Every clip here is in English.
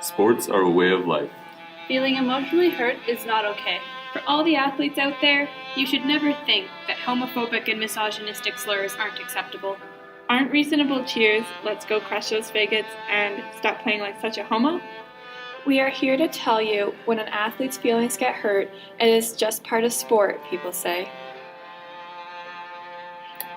Sports are a way of life. Feeling emotionally hurt is not okay. For all the athletes out there, you should never think that homophobic and misogynistic slurs aren't acceptable. Aren't reasonable cheers, let's go crush those faggots, and stop playing like such a homo? We are here to tell you when an athlete's feelings get hurt, it is just part of sport, people say.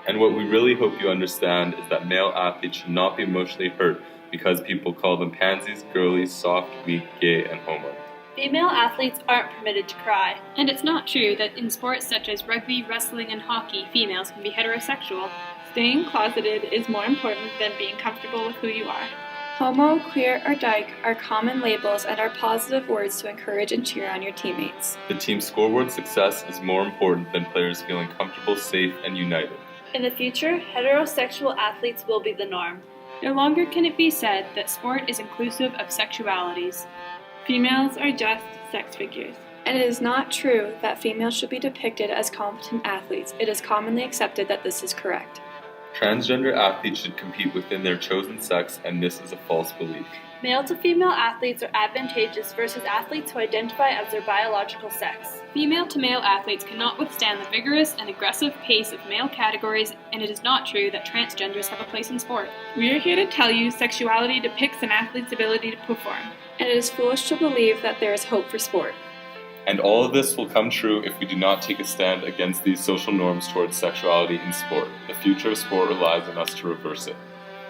And what we really hope you understand is that male athletes should not be emotionally hurt because people call them pansies, girly, soft, weak, gay, and homo. Female athletes aren't permitted to cry. And it's not true that in sports such as rugby, wrestling, and hockey, females can be heterosexual. Staying closeted is more important than being comfortable with who you are. Homo, queer, or dyke are common labels and are positive words to encourage and cheer on your teammates. The team's scoreboard success is more important than players feeling comfortable, safe, and united. In the future, heterosexual athletes will be the norm. No longer can it be said that sport is inclusive of sexualities. Females are just sex figures. And it is not true that females should be depicted as competent athletes. It is commonly accepted that this is correct. Transgender athletes should compete within their chosen sex, and this is a false belief. Male to female athletes are advantageous versus athletes who identify as their biological sex. Female to male athletes cannot withstand the vigorous and aggressive pace of male categories, and it is not true that transgenders have a place in sport. We are here to tell you sexuality depicts an athlete's ability to perform. And it is foolish to believe that there is hope for sport. And all of this will come true if we do not take a stand against these social norms towards sexuality in sport. The future of sport relies on us to reverse it.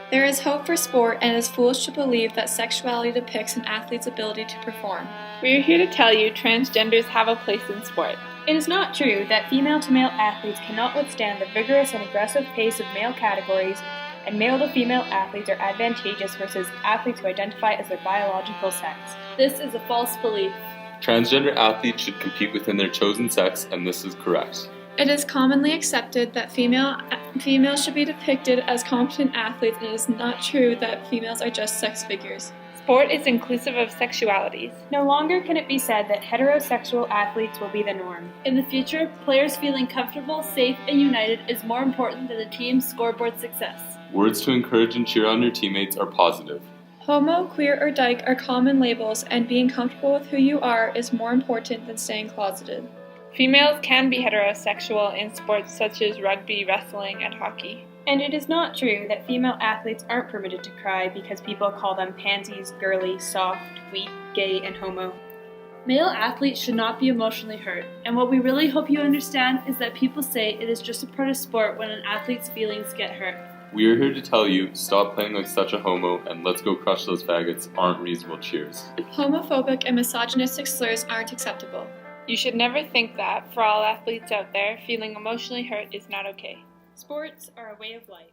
There is hope for sport, and it is foolish to believe that sexuality depicts an athlete's ability to perform. We are here to tell you transgenders have a place in sport. It is not true that female to male athletes cannot withstand the vigorous and aggressive pace of male categories, and male to female athletes are advantageous versus athletes who identify as their biological sex. This is a false belief. Transgender athletes should compete within their chosen sex, and this is correct. It is commonly accepted that females should be depicted as competent athletes, and it is not true that females are just sex figures. Sport is inclusive of sexualities. No longer can it be said that heterosexual athletes will be the norm. In the future, players feeling comfortable, safe, and united is more important than the team's scoreboard success. Words to encourage and cheer on your teammates are positive. Homo, queer, or dyke are common labels, and being comfortable with who you are is more important than staying closeted. Females can be heterosexual in sports such as rugby, wrestling, and hockey. And it is not true that female athletes aren't permitted to cry because people call them pansies, girly, soft, weak, gay, and homo. Male athletes should not be emotionally hurt, and what we really hope you understand is that people say it is just a part of sport when an athlete's feelings get hurt. We are here to tell you, stop playing like such a homo, and let's go crush those faggots aren't reasonable cheers. Homophobic and misogynistic slurs aren't acceptable. You should never think that, for all athletes out there, feeling emotionally hurt is not okay. Sports are a way of life.